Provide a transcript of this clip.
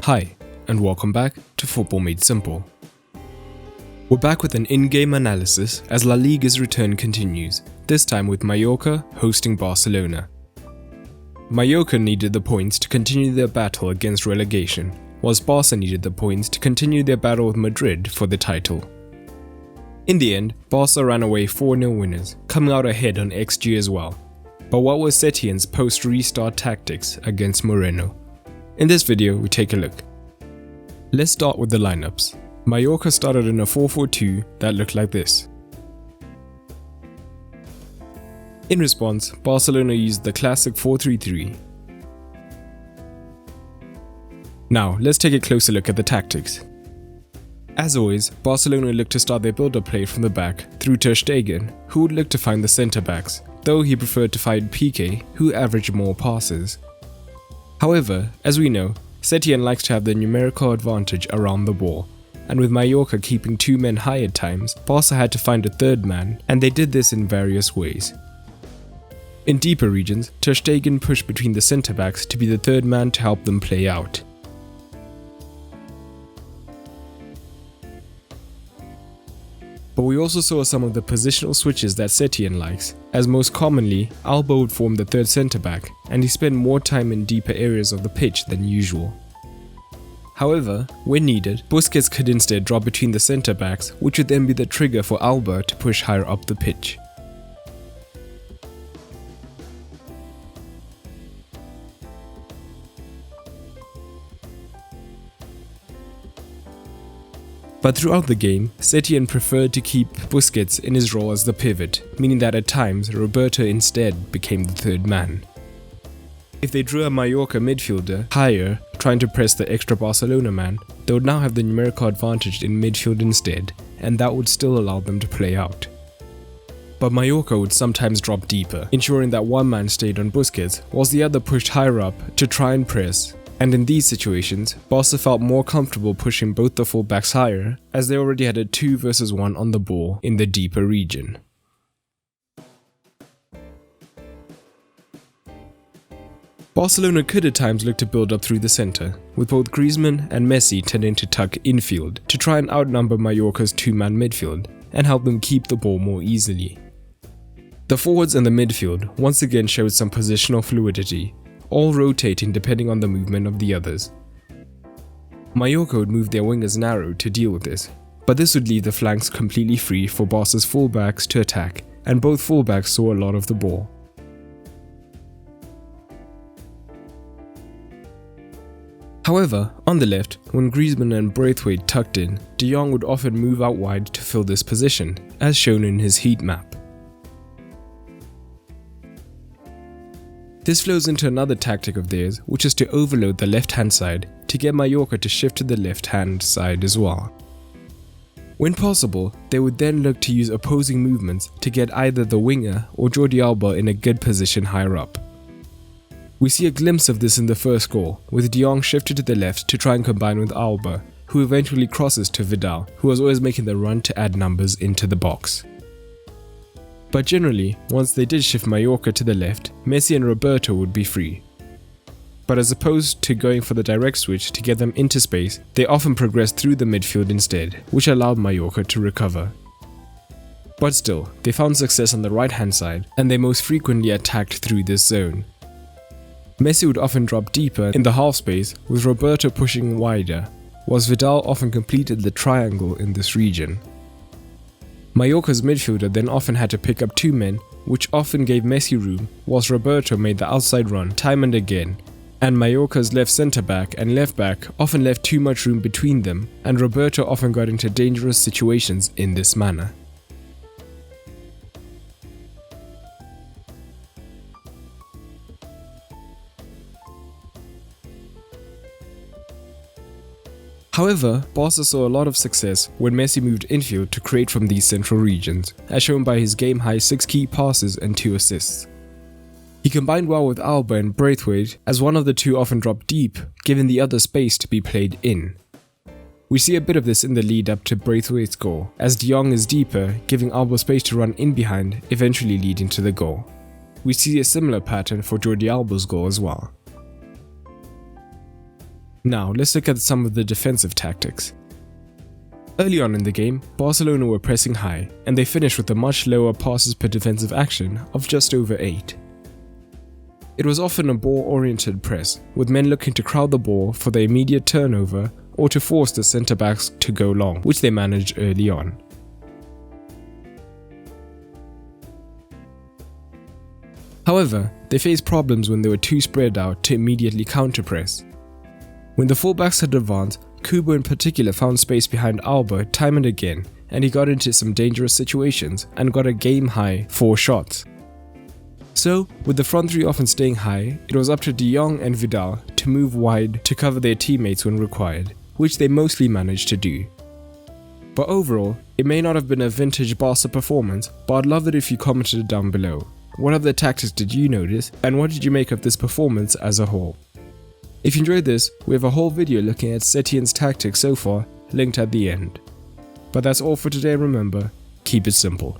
Hi, and welcome back to Football Made Simple. We're back with an in-game analysis as La Liga's return continues, this time with Mallorca hosting Barcelona. Mallorca needed the points to continue their battle against relegation, whilst Barca needed the points to continue their battle with Madrid for the title. In the end, Barca ran away 4-0 winners, coming out ahead on XG as well. But what was Setien's post-restart tactics against Moreno? In this video, we take a look. Let's start with the lineups. Mallorca started in a 4-4-2 that looked like this. In response, Barcelona used the classic 4-3-3. Now, let's take a closer look at the tactics. As always, Barcelona looked to start their build-up play from the back through Ter Stegen, who would look to find the centre-backs, though he preferred to find Piqué, who averaged more passes. However, as we know, Setien likes to have the numerical advantage around the ball, and with Mallorca keeping two men high at times, Barca had to find a third man, and they did this in various ways. In deeper regions, Ter Stegen pushed between the centre-backs to be the third man to help them play out. But we also saw some of the positional switches that Setien likes, as most commonly, Alba would form the third centre-back, and he spent more time in deeper areas of the pitch than usual. However, when needed, Busquets could instead drop between the centre-backs, which would then be the trigger for Alba to push higher up the pitch. But throughout the game, Setien preferred to keep Busquets in his role as the pivot, meaning that at times Roberto instead became the third man. If they drew a Mallorca midfielder higher, trying to press the extra Barcelona man, they would now have the numerical advantage in midfield instead, and that would still allow them to play out. But Mallorca would sometimes drop deeper, ensuring that one man stayed on Busquets, whilst the other pushed higher up to try and press. And in these situations, Barca felt more comfortable pushing both the fullbacks higher, as they already had a 2 versus 1 on the ball in the deeper region. Barcelona could at times look to build up through the centre, with both Griezmann and Messi tending to tuck infield to try and outnumber Mallorca's two-man midfield and help them keep the ball more easily. The forwards and the midfield once again showed some positional fluidity, all rotating depending on the movement of the others. Mallorca would move their wingers narrow to deal with this, but this would leave the flanks completely free for Barca's fullbacks to attack, and both fullbacks saw a lot of the ball. However, on the left, when Griezmann and Braithwaite tucked in, De Jong would often move out wide to fill this position, as shown in his heat map. This flows into another tactic of theirs, which is to overload the left-hand side to get Mallorca to shift to the left-hand side as well. When possible, they would then look to use opposing movements to get either the winger or Jordi Alba in a good position higher up. We see a glimpse of this in the first goal, with De Jong shifted to the left to try and combine with Alba, who eventually crosses to Vidal, who was always making the run to add numbers into the box. But generally, once they did shift Mallorca to the left, Messi and Roberto would be free. But as opposed to going for the direct switch to get them into space, they often progressed through the midfield instead, which allowed Mallorca to recover. But still, they found success on the right-hand side, and they most frequently attacked through this zone. Messi would often drop deeper in the half space, with Roberto pushing wider, whilst Vidal often completed the triangle in this region. Mallorca's midfielder then often had to pick up two men, which often gave Messi room, whilst Roberto made the outside run time and again, and Mallorca's left centre-back and left-back often left too much room between them, and Roberto often got into dangerous situations in this manner. However, Barca saw a lot of success when Messi moved infield to create from these central regions, as shown by his game-high 6 key passes and 2 assists. He combined well with Alba and Braithwaite, as one of the two often dropped deep, giving the other space to be played in. We see a bit of this in the lead up to Braithwaite's goal, as De Jong is deeper, giving Alba space to run in behind, eventually leading to the goal. We see a similar pattern for Jordi Alba's goal as well. Now let's look at some of the defensive tactics. Early on in the game, Barcelona were pressing high, and they finished with a much lower passes per defensive action of just over 8. It was often a ball-oriented press, with men looking to crowd the ball for the immediate turnover or to force the centre-backs to go long, which they managed early on. However, they faced problems when they were too spread out to immediately counter-press. When the fullbacks had advanced, Kubo in particular found space behind Alba time and again, and he got into some dangerous situations and got a game-high 4 shots. So, with the front three often staying high, it was up to De Jong and Vidal to move wide to cover their teammates when required, which they mostly managed to do. But overall, it may not have been a vintage Barca performance, but I'd love it if you commented down below. What other tactics did you notice, and what did you make of this performance as a whole? If you enjoyed this, we have a whole video looking at Setien's tactics so far, linked at the end. But that's all for today. Remember, keep it simple.